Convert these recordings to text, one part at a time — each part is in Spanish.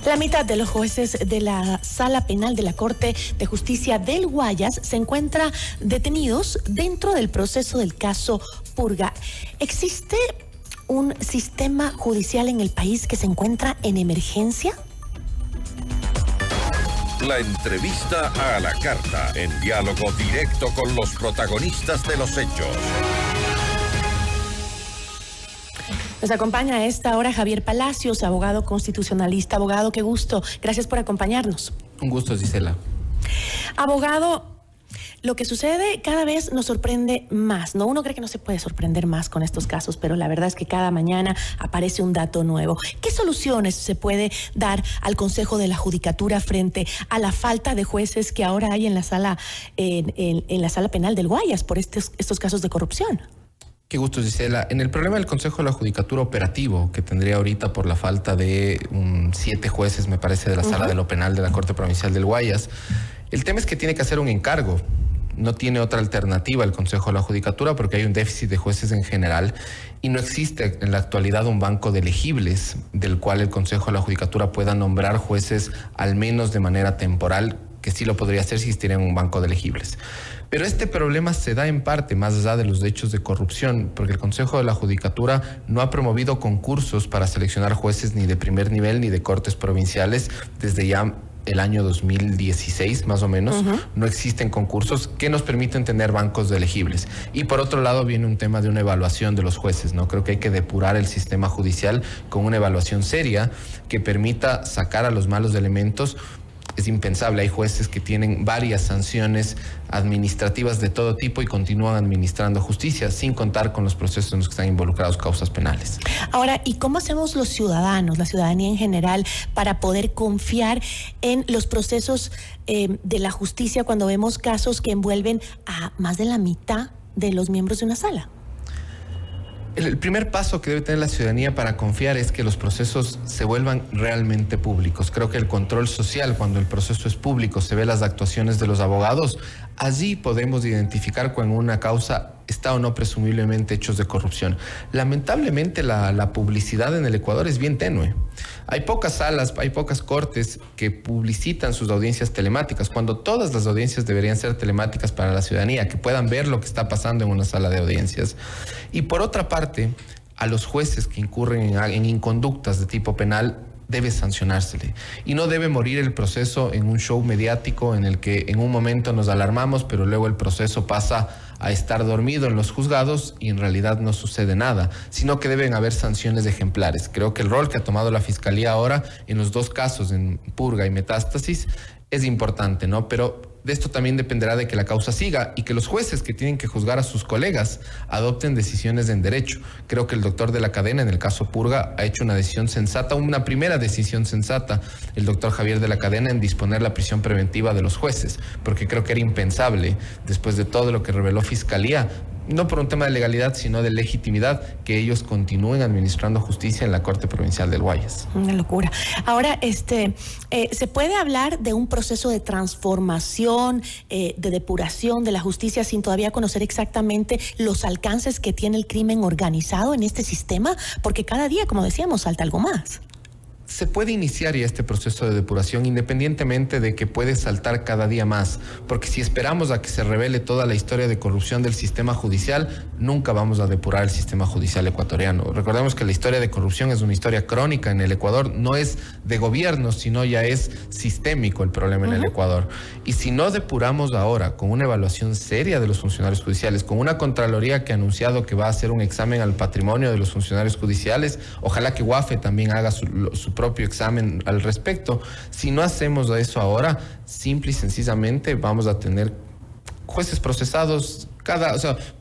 La mitad de los jueces de la Sala Penal de la Corte de Justicia del Guayas se encuentra detenidos dentro del proceso del caso Purga. ¿Existe un sistema judicial en el país que se encuentra en emergencia? La entrevista a la carta, en diálogo directo con los protagonistas de los hechos. Nos acompaña a esta hora Javier Palacios, abogado constitucionalista. Abogado, qué gusto. Gracias por acompañarnos. Un gusto, Gisela. Abogado, lo que sucede cada vez nos sorprende más, ¿no? Uno cree que no se puede sorprender más con estos casos, pero la verdad es que cada mañana aparece un dato nuevo. ¿Qué soluciones se puede dar al Consejo de la Judicatura frente a la falta de jueces que ahora hay en la sala, en la Sala Penal del Guayas por estos casos de corrupción? Qué gusto, Gisela. En el problema del Consejo de la Judicatura operativo, que tendría ahorita por la falta de 7 jueces, me parece, de la Sala de lo Penal de la Corte Provincial del Guayas, el tema es que tiene que hacer un encargo. No tiene otra alternativa el Consejo de la Judicatura porque hay un déficit de jueces en general y no existe en la actualidad un banco de elegibles del cual el Consejo de la Judicatura pueda nombrar jueces al menos de manera temporal, que sí lo podría hacer si existiera un banco de elegibles. Pero este problema se da en parte más allá de los hechos de corrupción, porque el Consejo de la Judicatura no ha promovido concursos para seleccionar jueces ni de primer nivel ni de cortes provinciales desde ya el año 2016, más o menos. No existen concursos que nos permiten tener bancos de elegibles. Y por otro lado viene un tema de una evaluación de los jueces, ¿no? Creo que hay que depurar el sistema judicial con una evaluación seria que permita sacar a los malos elementos. Es impensable, hay jueces que tienen varias sanciones administrativas de todo tipo y continúan administrando justicia sin contar con los procesos en los que están involucrados causas penales. Ahora, ¿y cómo hacemos los ciudadanos, la ciudadanía en general, para poder confiar en los procesos de la justicia cuando vemos casos que envuelven a más de la mitad de los miembros de una sala? El primer paso que debe tener la ciudadanía para confiar es que los procesos se vuelvan realmente públicos. Creo que el control social, cuando el proceso es público, se ve las actuaciones de los abogados, allí podemos identificar cuando una causa está o no presumiblemente hechos de corrupción. Lamentablemente la publicidad en el Ecuador es bien tenue. Hay pocas salas, hay pocas cortes que publicitan sus audiencias telemáticas, cuando todas las audiencias deberían ser telemáticas para la ciudadanía, que puedan ver lo que está pasando en una sala de audiencias. Y por otra parte, a los jueces que incurren en inconductas de tipo penal, debe sancionársele. Y no debe morir el proceso en un show mediático en el que en un momento nos alarmamos, pero luego el proceso pasa a estar dormido en los juzgados y en realidad no sucede nada, sino que deben haber sanciones ejemplares. Creo que el rol que ha tomado la Fiscalía ahora en los 2 casos, en Purga y Metástasis, es importante, ¿no? Pero de esto también dependerá de que la causa siga y que los jueces que tienen que juzgar a sus colegas adopten decisiones en derecho. Creo que el doctor de la cadena en el caso Purga ha hecho una decisión sensata, una primera decisión sensata, el doctor Javier de la Cadena, en disponer la prisión preventiva de los jueces, porque creo que era impensable, después de todo lo que reveló Fiscalía, no por un tema de legalidad, sino de legitimidad, que ellos continúen administrando justicia en la Corte Provincial del Guayas. Una locura. Ahora, ¿se puede hablar de un proceso de transformación, de depuración de la justicia sin todavía conocer exactamente los alcances que tiene el crimen organizado en este sistema? Porque cada día, como decíamos, salta algo más. Se puede iniciar ya este proceso de depuración independientemente de que puede saltar cada día más, porque si esperamos a que se revele toda la historia de corrupción del sistema judicial, nunca vamos a depurar el sistema judicial ecuatoriano. Recordemos que la historia de corrupción es una historia crónica en el Ecuador, no es de gobierno, sino ya es sistémico el problema en el Ecuador. Y si no depuramos ahora con una evaluación seria de los funcionarios judiciales, con una Contraloría que ha anunciado que va a hacer un examen al patrimonio de los funcionarios judiciales, ojalá que UAFE también haga su propio examen al respecto. Si no hacemos eso ahora, simple y sencillamente vamos a tener jueces procesados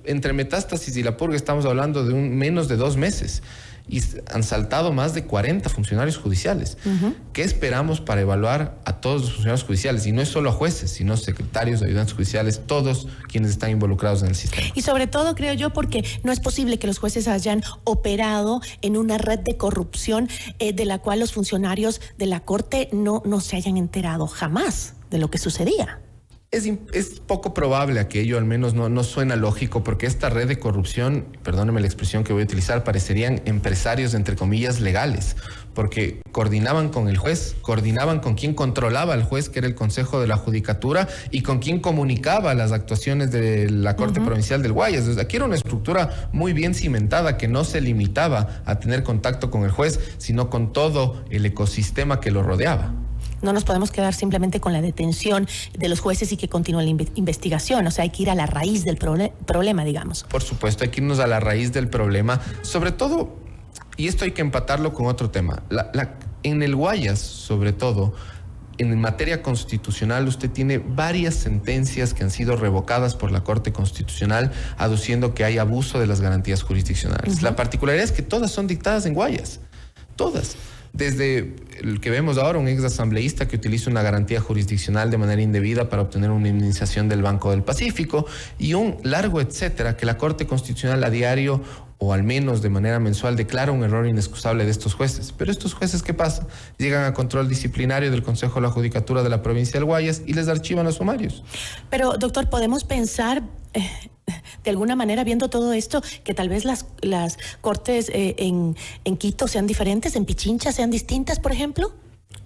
entre Metástasis y la Purga estamos hablando de menos de 2 meses y han saltado más de 40 funcionarios judiciales. ¿Qué esperamos para evaluar a todos los funcionarios judiciales? Y no es solo a jueces, sino secretarios, ayudantes judiciales, todos quienes están involucrados en el sistema. Y sobre todo, creo yo, porque no es posible que los jueces hayan operado en una red de corrupción de la cual los funcionarios de la Corte no se hayan enterado jamás de lo que sucedía. Es poco probable aquello, al menos no suena lógico, porque esta red de corrupción, perdóneme la expresión que voy a utilizar, parecerían empresarios, entre comillas, legales, porque coordinaban con el juez, coordinaban con quien controlaba al juez, que era el Consejo de la Judicatura, y con quien comunicaba las actuaciones de la Corte Provincial del Guayas. Entonces, aquí era una estructura muy bien cimentada que no se limitaba a tener contacto con el juez, sino con todo el ecosistema que lo rodeaba. No nos podemos quedar simplemente con la detención de los jueces y que continúe la investigación. O sea, hay que ir a la raíz del problema, digamos. Por supuesto, hay que irnos a la raíz del problema. Sobre todo, y esto hay que empatarlo con otro tema. En el Guayas, sobre todo, en materia constitucional, usted tiene varias sentencias que han sido revocadas por la Corte Constitucional, aduciendo que hay abuso de las garantías jurisdiccionales. La particularidad es que todas son dictadas en Guayas. Todas. Desde el que vemos ahora, un ex asambleísta que utiliza una garantía jurisdiccional de manera indebida para obtener una indemnización del Banco del Pacífico, y un largo etcétera que la Corte Constitucional a diario, o al menos de manera mensual, declara un error inexcusable de estos jueces. Pero estos jueces, ¿qué pasa? Llegan a control disciplinario del Consejo de la Judicatura de la provincia del Guayas y les archivan los sumarios. Pero, doctor, ¿podemos pensar de alguna manera, viendo todo esto, que tal vez las cortes en Quito sean diferentes, en Pichincha sean distintas, por ejemplo?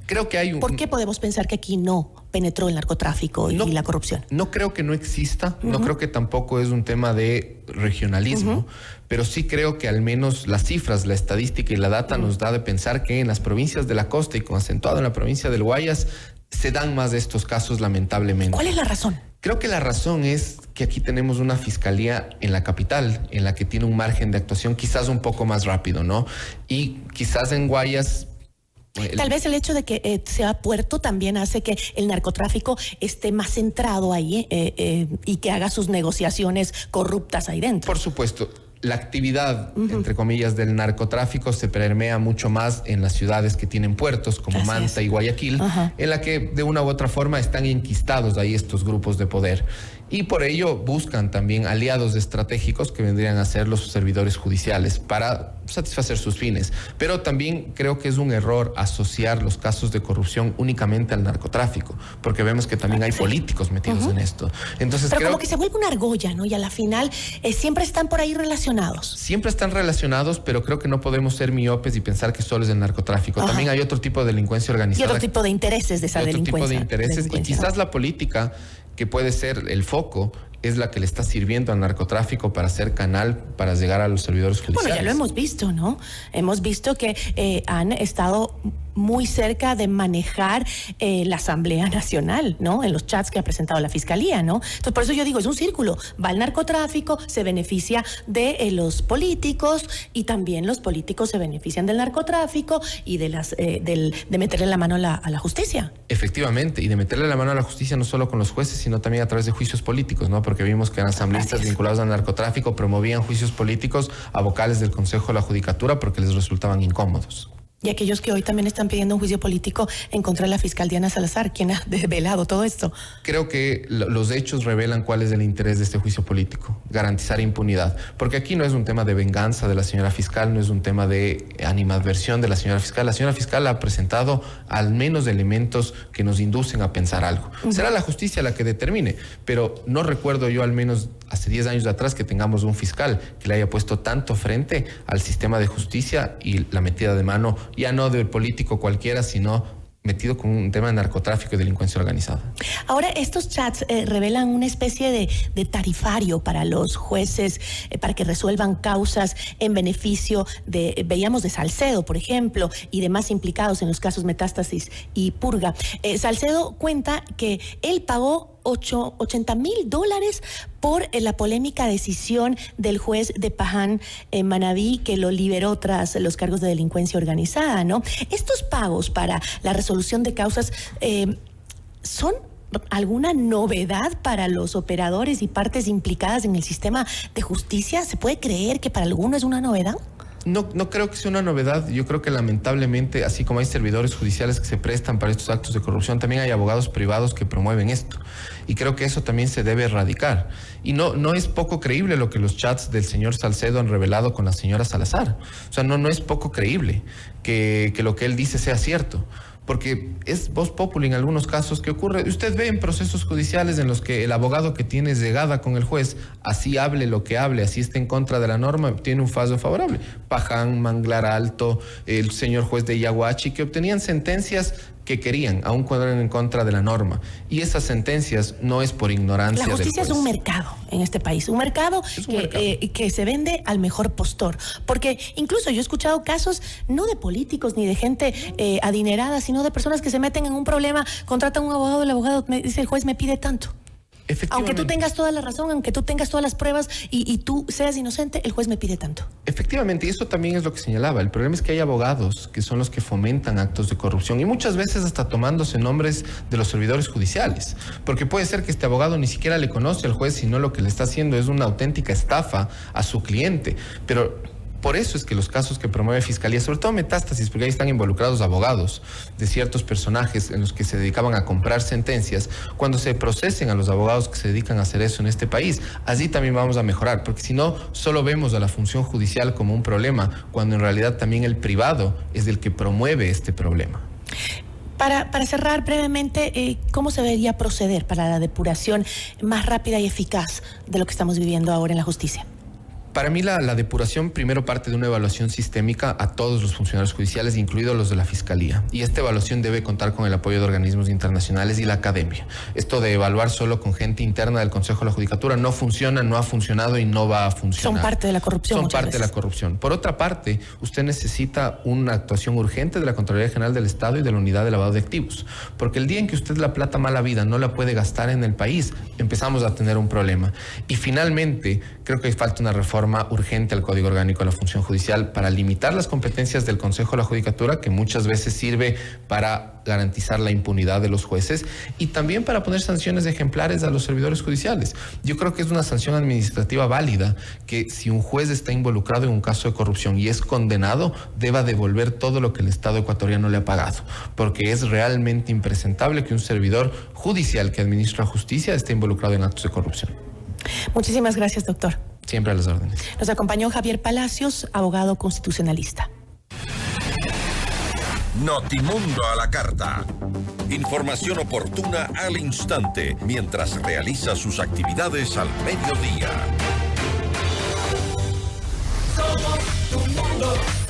Creo que hay un... ¿Por qué podemos pensar que aquí no penetró el narcotráfico y la corrupción? No creo que no exista, no creo que tampoco es un tema de regionalismo, pero sí creo que al menos las cifras, la estadística y la data nos da de pensar que en las provincias de la costa y con acentuado en la provincia del Guayas se dan más de estos casos, lamentablemente. ¿Cuál es la razón? Creo que la razón es que aquí tenemos una fiscalía en la capital, en la que tiene un margen de actuación quizás un poco más rápido, ¿no? Y quizás en Guayas... Tal vez el hecho de que sea puerto también hace que el narcotráfico esté más centrado ahí y que haga sus negociaciones corruptas ahí dentro. Por supuesto. La actividad, entre comillas, del narcotráfico se permea mucho más en las ciudades que tienen puertos, como Manta y Guayaquil, en la que de una u otra forma están enquistados ahí estos grupos de poder. Y por ello buscan también aliados estratégicos que vendrían a ser los servidores judiciales para satisfacer sus fines. Pero también creo que es un error asociar los casos de corrupción únicamente al narcotráfico, porque vemos que también hay políticos metidos en esto. Entonces, pero como que se vuelve una argolla, ¿no? Y a la final siempre están por ahí relacionados. Siempre están relacionados, pero creo que no podemos ser miopes y pensar que solo es el narcotráfico. También hay otro tipo de delincuencia organizada. Y otro tipo de intereses de esa delincuencia. Otro tipo de intereses. Y quizás la política, que puede ser el foco, es la que le está sirviendo al narcotráfico para ser canal para llegar a los servidores judiciales. Bueno, ya lo hemos visto, ¿no? Hemos visto que han estado muy cerca de manejar la Asamblea Nacional, ¿no? En los chats que ha presentado la Fiscalía, ¿no? Entonces, por eso yo digo, es un círculo. Va el narcotráfico, se beneficia de los políticos y también los políticos se benefician del narcotráfico y de meterle la mano a la justicia. Efectivamente, y de meterle la mano a la justicia no solo con los jueces, sino también a través de juicios políticos, ¿no? Porque vimos que eran asambleístas vinculados al narcotráfico promovían juicios políticos a vocales del Consejo de la Judicatura porque les resultaban incómodos. Y aquellos que hoy también están pidiendo un juicio político en contra de la fiscal Diana Salazar, ¿quién ha develado todo esto? Creo que los hechos revelan cuál es el interés de este juicio político, garantizar impunidad. Porque aquí no es un tema de venganza de la señora fiscal, no es un tema de animadversión de la señora fiscal. La señora fiscal ha presentado al menos elementos que nos inducen a pensar algo. Será la justicia la que determine, pero no recuerdo yo, al menos hace 10 años atrás, que tengamos un fiscal que le haya puesto tanto frente al sistema de justicia y la metida de mano, ya no del político cualquiera, sino metido con un tema de narcotráfico y delincuencia organizada. Ahora, estos chats revelan una especie de tarifario para los jueces, para que resuelvan causas en beneficio veíamos de Salcedo, por ejemplo, y demás implicados en los casos Metástasis y Purga. Salcedo cuenta que él pagó $80,000 por la polémica decisión del juez de Paján en Manabí, que lo liberó tras los cargos de delincuencia organizada, ¿no? Estos pagos para la resolución de causas son alguna novedad para los operadores y partes implicadas en el sistema de justicia. ¿Se puede creer que para alguno es una novedad? No creo que sea una novedad. Yo creo que lamentablemente, así como hay servidores judiciales que se prestan para estos actos de corrupción, también hay abogados privados que promueven esto. Y creo que eso también se debe erradicar. Y no es poco creíble lo que los chats del señor Salcedo han revelado con la señora Salazar. O sea, no es poco creíble que lo que él dice sea cierto. porque es vox populi en algunos casos que ocurre. Usted ve en procesos judiciales en los que el abogado que tiene llegada con el juez, así hable lo que hable, así esté en contra de la norma, tiene un fallo favorable. Paján, Manglar Alto, el señor juez de Yaguachi, que obtenían sentencias que querían, aun cuando eran en contra de la norma. Y esas sentencias no es por ignorancia del juez. La justicia es un mercado en este país, un mercado, que se vende al mejor postor. Porque incluso yo he escuchado casos no de políticos ni de gente adinerada, sino de personas que se meten en un problema, contratan a un abogado, el abogado me dice, el juez me pide tanto. Aunque tú tengas toda la razón, aunque tú tengas todas las pruebas y tú seas inocente, el juez me pide tanto. Efectivamente, y eso también es lo que señalaba. El problema es que hay abogados que son los que fomentan actos de corrupción y muchas veces hasta tomándose nombres de los servidores judiciales. Porque puede ser que este abogado ni siquiera le conoce al juez, sino lo que le está haciendo es una auténtica estafa a su cliente. Pero por eso es que los casos que promueve Fiscalía, sobre todo Metástasis, porque ahí están involucrados abogados de ciertos personajes en los que se dedicaban a comprar sentencias, cuando se procesen a los abogados que se dedican a hacer eso en este país, así también vamos a mejorar, porque si no, solo vemos a la función judicial como un problema, cuando en realidad también el privado es el que promueve este problema. Para cerrar brevemente, ¿cómo se debería proceder para la depuración más rápida y eficaz de lo que estamos viviendo ahora en la justicia? Para mí la depuración primero parte de una evaluación sistémica a todos los funcionarios judiciales, incluidos los de la Fiscalía. Y esta evaluación debe contar con el apoyo de organismos internacionales y la academia. Esto de evaluar solo con gente interna del Consejo de la Judicatura no funciona, no ha funcionado y no va a funcionar. Son parte de la corrupción. Son parte de la corrupción. Por otra parte, usted necesita una actuación urgente de la Contraloría General del Estado y de la Unidad de Lavado de Activos. Porque el día en que usted la plata mala vida no la puede gastar en el país, empezamos a tener un problema. Y finalmente, creo que falta una reforma urgente al Código Orgánico de la Función Judicial para limitar las competencias del Consejo de la Judicatura, que muchas veces sirve para garantizar la impunidad de los jueces y también para poner sanciones ejemplares a los servidores judiciales. Yo creo que es una sanción administrativa válida que si un juez está involucrado en un caso de corrupción y es condenado, deba devolver todo lo que el Estado ecuatoriano le ha pagado, porque es realmente impresentable que un servidor judicial que administra justicia esté involucrado en actos de corrupción. Muchísimas gracias, doctor. Siempre a las órdenes. Nos acompañó Javier Palacios, abogado constitucionalista. Notimundo a la carta. Información oportuna al instante mientras realiza sus actividades al mediodía.